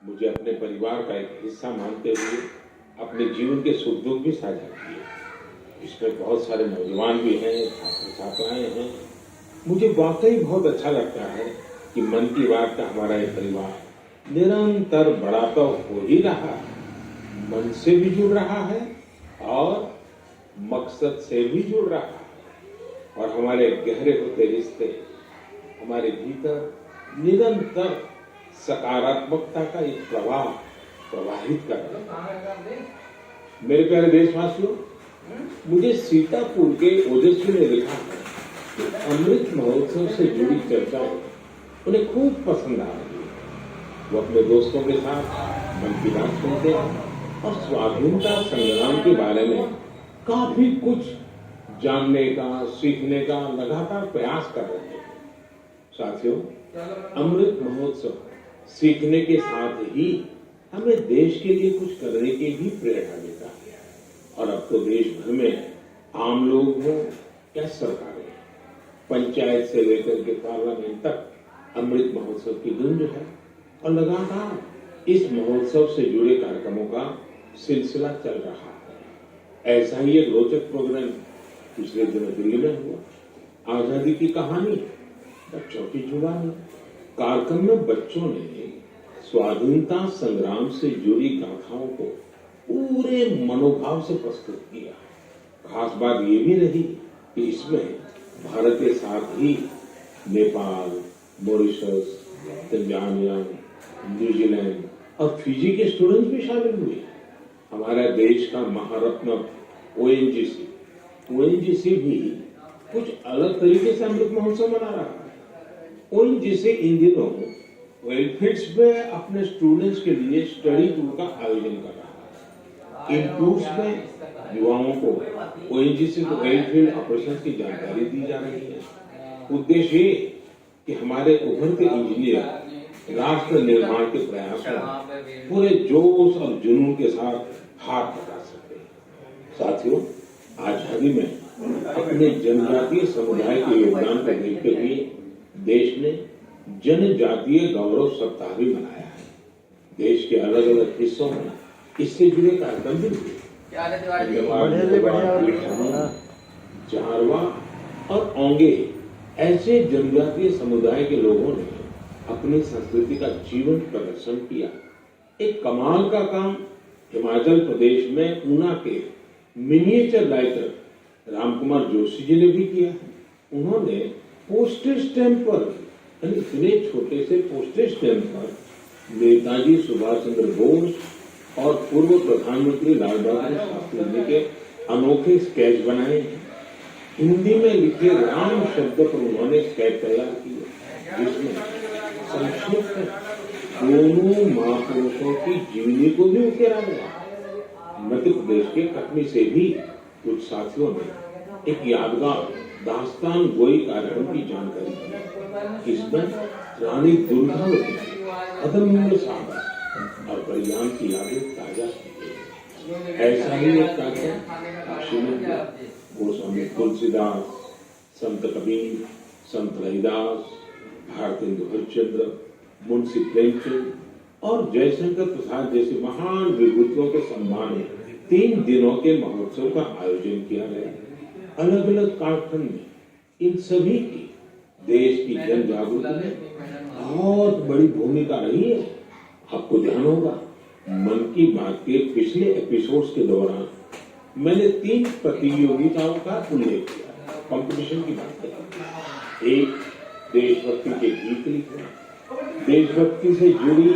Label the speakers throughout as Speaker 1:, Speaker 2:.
Speaker 1: मुझे अपने परिवार का एक हिस्सा मानते हुए अपने जीवन के सुख दुख भी साझा किए। इसमें बहुत सारे नौजवान भी हैं, छात्र छात्राएं हैं। मुझे वाकई बहुत अच्छा लगता है कि मन की बात का हमारा ये परिवार निरंतर बड़ा तो हो ही रहा है, मन से भी जुड़ रहा है और मकसद से भी जुड़ रहा है, और हमारे गहरे होते रिश्ते हमारे भीतर निरंतर सकारात्मकता का एक प्रवाह प्रवाहित कर रहे हैं। मेरे प्यारे देशवासियों, मुझे सीतापुर के ओजस्वी ने लिखा है कि अमृत महोत्सव से जुड़ी चर्चाएं उन्हें खूब पसंद आ रही है। वो अपने दोस्तों के साथ मन की बात सुनते हैं और स्वाधीनता संग्राम के बारे में काफी कुछ जानने का, सीखने का लगातार प्रयास कर रहे हैं। साथियों, अमृत महोत्सव सीखने के साथ ही हमें देश के लिए कुछ करने की भी प्रेरणा देता है। और अब तो देश भर में आम लोग हों या सरकारें, पंचायत से लेकर के पार्लियामेंट तक अमृत महोत्सव की गूंज है और लगातार इस महोत्सव से जुड़े कार्यक्रमों का सिलसिला चल रहा है। ऐसा ही एक रोचक प्रोग्राम पिछले दिनों दिल्ली में हुआ। आजादी की कहानी, बच्चों की जुबानी। कार्यक्रम में बच्चों ने स्वाधीनता संग्राम से जुड़ी गाथाओं को पूरे मनोभाव से प्रस्तुत किया। खास बात ये भी रही कि इसमें भारत के साथ ही नेपाल, मॉरिशस, तंजानिया, न्यूजीलैंड और फिजी के स्टूडेंट्स भी शामिल हुए। हमारा देश का महारत्न ओएनजीसी भी कुछ अलग तरीके से अमृत महोत्सव मना रहा है। ओएनजीसी इन दिनों वेलफील्ड्स में अपने स्टूडेंट्स के लिए स्टडी टूर का आयोजन कर रहा है। इन टूर्स में युवाओं को ओएनजीसी के वेलफील्ड ऑपरेशन की जानकारी दी जा रही है। उद्देश्य ये कि हमारे उभरते इंजीनियर राष्ट्र निर्माण के प्रयासों में पूरे जोश और जुनून के साथ हाथ बटा सकते हैं। साथियों, आजादी में अपने जनजातीय समुदाय के योगदान को देखते हुए देश ने जनजातीय गौरव सप्ताह भी मनाया है। देश के अलग अलग हिस्सों में इससे जुड़े कार्यक्रम भी हुए। जारवा और ओंगे ऐसे जनजातीय समुदाय के लोगों ने अपनी संस्कृति का जीवंत प्रदर्शन किया। एक कमाल का काम हिमाचल प्रदेश में ऊना के मिनिएचर राइटर रामकुमार जोशी जी ने भी किया है। उन्होंने पोस्टेज स्टैंप पर, यानी इतने छोटे से पोस्टेज स्टैंप पर नेताजी सुभाष चंद्र बोस और पूर्व प्रधानमंत्री लाल बहादुर शास्त्री जी के अनोखे स्केच बनाए। हिंदी में लिखे राम शब्द पर उन्होंने स्केच तैयार किए, जिसमें संक्षिप्त दोनों महापुरुषों की जीवनी को भी उकेरा गया। मध्य प्रदेश के कटनी से भी कुछ साथियों ने एक यादगार दास्तान गोई कार्यक्रम की जानकारी दी। इसमें रानी दुर्गावती की अदम्य साहस और बलिदान की यादें ताजा की गई। ऐसा ही एक कार्यक्रम गोस्वामी तुलसीदास, संत कबीर, संत रविदास, भारतेंदु हरिश्चंद्र, मुंशी प्रेमचंद और जयशंकर प्रसाद जैसे महान विभूतियों के सम्मान में 3 दिनों के महोत्सव का आयोजन किया गया। अलग अलग कालखंड में इन सभी की देश की जन जागृति में बहुत बड़ी भूमिका रही है। आपको ध्यान होगा, मन की बात के पिछले एपिसोड्स के दौरान मैंने 3 प्रतियोगिताओं का उल्लेख किया, कंपटीशन की बात की। एक, देशभक्ति के गीत लिखना, देशभक्ति से जुड़ी,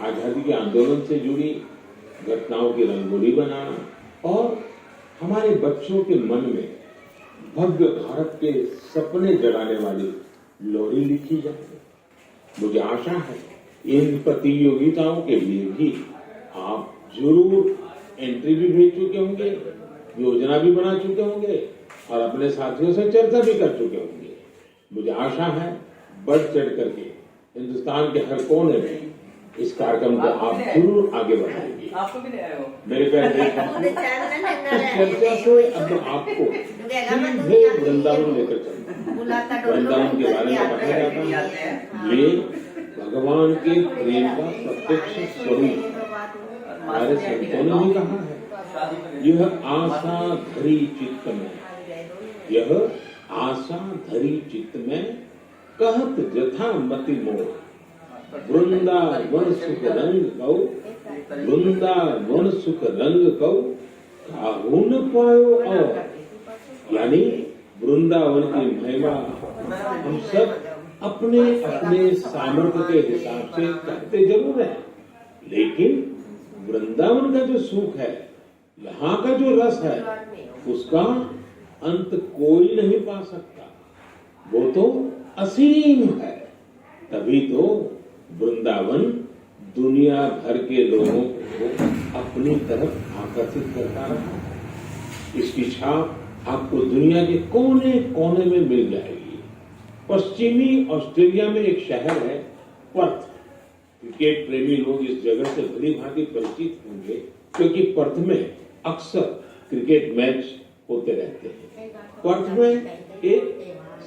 Speaker 1: आजादी के आंदोलन से जुड़ी घटनाओं की रंगोली बनाना और हमारे बच्चों के मन में भव्य भारत के सपने जगाने वाली लोरी लिखी जाए। मुझे आशा है इन प्रतियोगिताओं के लिए भी आप जरूर एंट्री भी भेज चुके होंगे, योजना भी बना चुके होंगे और अपने साथियों से चर्चा भी कर चुके होंगे। मुझे आशा है बढ़ चढ़ करके हिंदुस्तान के हर कोने में इस कार्यक्रम को आप जरूर आगे बढ़ाएंगे। मेरे प्यारे देशवासियों, चर्चा से अब आपको वृंदावन लेकर चलूं। वृंदावन के बारे में बताया जाता है, ये भगवान के प्रेम का प्रत्यक्ष स्वरूप। हमारे संतों ने भी कहा है, यह आशा धरी चित्त में, यह आशा धरी चित्त में कहत जथा मति मोर, वृंदावन सुख रंग कौ, वृंदावन सुख रंग कौ, काहू न पायो और। यानी वृंदावन की महिमा हम सब अपने अपने सामर्थ्य के हिसाब से करते जरूर हैं, लेकिन वृंदावन का जो सुख है, यहाँ का जो रस है, उसका अंत कोई नहीं पा सकता। वो तो असीम है। तभी तो वृंदावन दुनिया भर के लोगों को अपनी तरफ आकर्षित करता रहा। इसकी छाप आपको दुनिया के कोने कोने में मिल जाएगी। पश्चिमी ऑस्ट्रेलिया में एक शहर है पर्थ। क्रिकेट प्रेमी लोग इस जगह से भली भांति परिचित होंगे, क्योंकि पर्थ में अक्सर क्रिकेट मैच होते रहते हैं। पर्थ में एक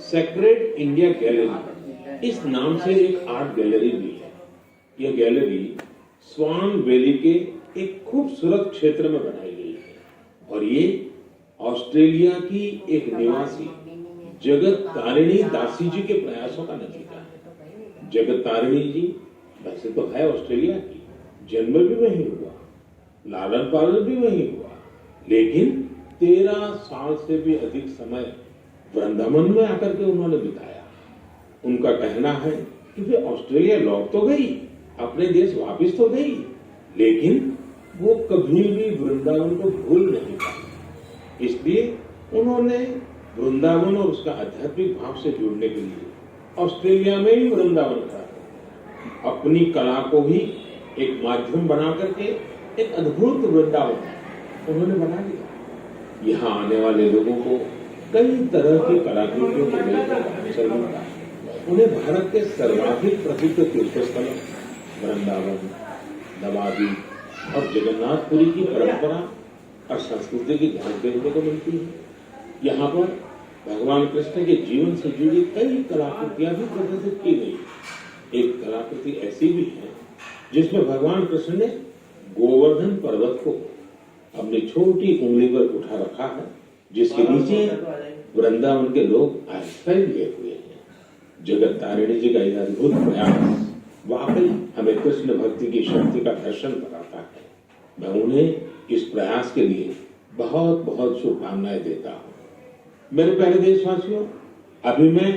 Speaker 1: सेक्रेड इंडिया गैलरी, इस नाम से एक आर्ट गैलरी भी है। यह गैलरी स्वान वैली के एक खूबसूरत क्षेत्र में बनाई गई है और ये ऑस्ट्रेलिया की एक निवासी जगत तारिणी दासी जी के प्रयासों का नतीजा है। जगत तारिणी जी वैसे तो है ऑस्ट्रेलिया की, जन्म भी वहीं हुआ, लालन पालन भी वहीं हुआ, लेकिन 13 साल से भी अधिक समय वृंदावन में आकर के उन्होंने बिताया। उनका कहना है कि वे ऑस्ट्रेलिया लौट तो गई, अपने देश वापस तो गई, लेकिन वो कभी भी वृंदावन को भूल नहीं पाई। इसलिए उन्होंने वृंदावन और उसका आध्यात्मिक भाव से जुड़ने के लिए ऑस्ट्रेलिया में ही वृंदावन का अपनी कला को ही एक माध्यम बना करके एक अद्भुत वृंदावन उन्होंने बना दिया। यहाँ आने वाले लोगों को कई तरह की कलाकृतियों को मिलकर अवसर मिलता है। उन्हें भारत के सर्वाधिक प्रसिद्ध तीर्थस्थल वृंदावन, नवाद्वीप और जगन्नाथपुरी की परंपरा और संस्कृति की ध्यान देखने को मिलती है। यहाँ पर भगवान कृष्ण के जीवन से जुड़ी कई कलाकृतियां भी प्रदर्शित की गई। एक कलाकृति ऐसी भी है जिसमें भगवान कृष्ण ने गोवर्धन पर्वत को अपनी छोटी उंगली पर उठा रखा है, जिसके नीचे वृंदावन के लोग आश्रय लिए हुए हैं। जगत तारिणी जी का यह अद्भुत प्रयास वाकई हमें कृष्ण भक्ति की शक्ति का दर्शन कराता है। मैं उन्हें इस प्रयास के लिए बहुत बहुत शुभकामनाएं देता हूँ। मेरे प्यारे देशवासियों, अभी मैं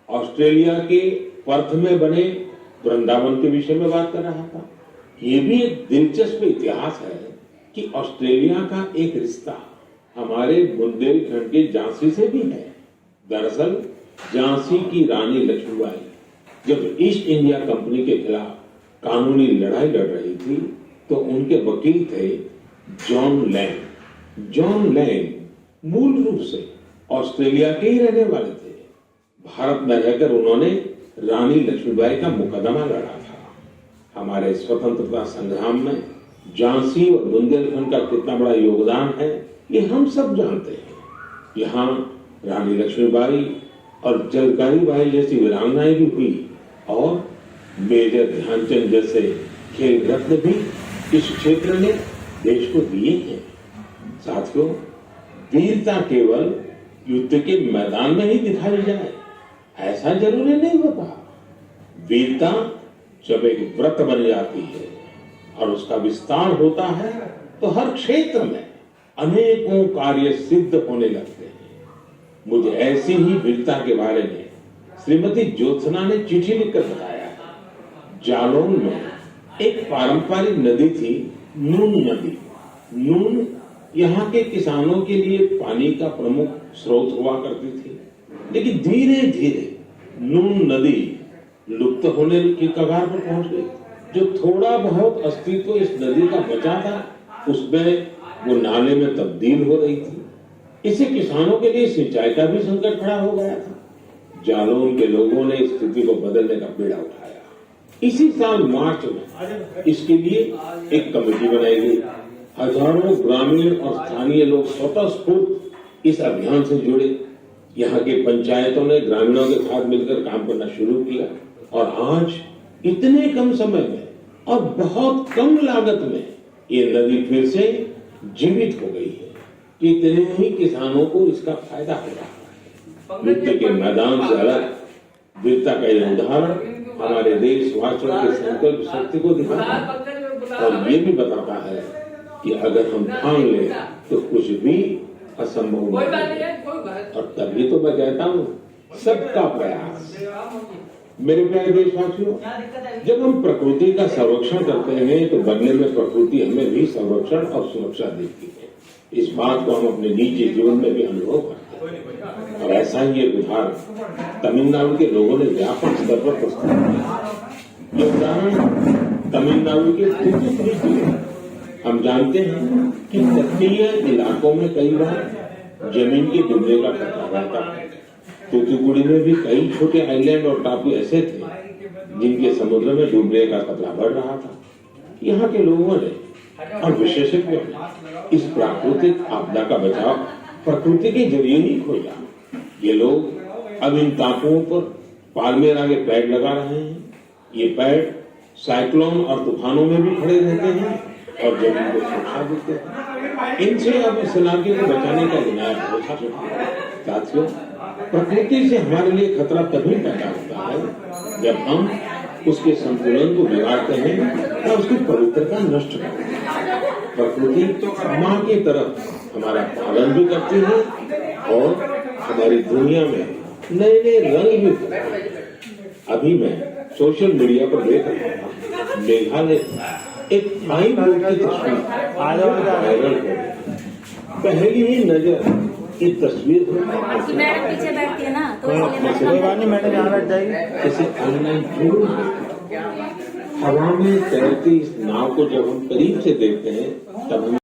Speaker 1: ऑस्ट्रेलिया के पर्थ में बने वृंदावन के विषय में बात कर रहा था। ये भी एक दिलचस्प इतिहास है कि ऑस्ट्रेलिया का एक रिश्ता हमारे बुंदेलखंड के झांसी से भी है। दरअसल झांसी की रानी लक्ष्मीबाई जब ईस्ट इंडिया कंपनी के खिलाफ कानूनी लड़ाई लड़ रही थी, तो उनके वकील थे जॉन लैंग। जॉन लैंग मूल रूप से ऑस्ट्रेलिया के ही रहने वाले थे। भारत में रहकर उन्होंने रानी लक्ष्मीबाई का मुकदमा लड़ा था। हमारे स्वतंत्रता संग्राम में झांसी और बुंदेलखंड का कितना बड़ा योगदान है, ये हम सब जानते हैं। यहाँ रानी लक्ष्मीबाई और जलकारी बाई जैसी वीरांगनाएं भी हुई और मेजर ध्यानचंद जैसे खेल रत्न भी इस क्षेत्र ने देश को दिए हैं। साथियों, वीरता केवल युद्ध के मैदान में ही दिखाई जाए ऐसा जरूरी नहीं होता। वीरता जब एक व्रत बन जाती है और उसका विस्तार होता है, तो हर क्षेत्र में अनेकों कार्य सिद्ध होने लगते हैं। मुझे ऐसी ही वीरता के बारे में श्रीमती ज्योत्सना ने चिट्ठी लिखकर बताया है। जालौन में एक पारंपरिक नदी थी, नून नदी। नून यहाँ के किसानों के लिए पानी का प्रमुख स्रोत हुआ करती थी, लेकिन धीरे धीरे नून नदी लुप्त होने की कगार पर पहुंच गई। जो थोड़ा बहुत अस्तित्व इस नदी का बचा था, उसमें वो नाले में तब्दील हो रही थी। इससे किसानों के लिए सिंचाई का भी संकट खड़ा हो गया था। जालौन के लोगों ने इस स्थिति को बदलने का बीड़ा उठाया। इसी साल मार्च में इसके लिए एक कमेटी बनाई गई। हजारों ग्रामीण और स्थानीय लोग स्वतः स्फूर्त इस अभियान से जुड़े। यहाँ के पंचायतों ने ग्रामीणों के साथ मिलकर काम करना शुरू किया और आज इतने कम समय में और बहुत कम लागत में ये नदी फिर से जीवित हो गई है। कितने ही किसानों को इसका फायदा हो रहा है। मृत्यु के मैदान से अलग वीरता का ये उदाहरण हमारे देशवासियों की संकल्प शक्ति को दिखाता है और ये भी बताता है कि अगर हम ठान लें तो कुछ भी असंभव नहीं है। और तभी तो मैं कहता हूँ सबका प्रयास। मेरे प्यारे देशवासियों, जब हम प्रकृति का संरक्षण करते हैं तो बदले में प्रकृति हमें भी संरक्षण और सुरक्षा देती है। इस बात को हम अपने निजी जीवन में भी अनुभव करते हैं और ऐसा ही एक उदाहरण तमिलनाडु के लोगों ने व्यापक स्तर पर प्रस्तुत किया। ये उदाहरण तमिलनाडु के तूतुकुड़ी की है। हम जानते हैं कि तटीय इलाकों में कई बार जमीन के डूबने का खतरा रहता है। तूतुकुड़ी में भी कई छोटे आइलैंड और टापू ऐसे थे जिनके समुद्र में डूबने का खतरा बढ़ रहा था। यहाँ के लोगों ने और विशेषज्ञों ने इस प्राकृतिक आपदा का बचाव प्रकृति के जरिए ही खोजा। ये लोग अब इन टापुओं पर पाल्मेरा के पेड़ लगा रहे हैं। ये पेड़ साइक्लोन और तूफानों में भी खड़े रहते हैं और जमीन को सुरक्षा देते हैं। इनसे अब इस इलाके को बचाने का विनायक हो सकता है। साथियों, प्रकृति से हमारे लिए खतरा तभी पैदा होता है जब हम उसके संतुलन को बिगाड़ते हैं या उसकी पवित्रता नष्ट करते हैं। प्रकृति माँ की तरफ हमारा पालन भी करती है और हमारी दुनिया में नए नए रंग भी भरती है। अभी मैं सोशल मीडिया पर देख रहा था, मेघालय एक फाइन बोर्ड की तस्वीर वायरल हो गई। पहली ही नजर ये तस्वीर
Speaker 2: मैडम पीछे बैठती है ना तो
Speaker 3: मैडम यहाँ बैठ जाएगी।
Speaker 1: इसे ऑनलाइन जरूर हवा में तैरती इस नाव को जब हम करीब से देखते हैं तब हमें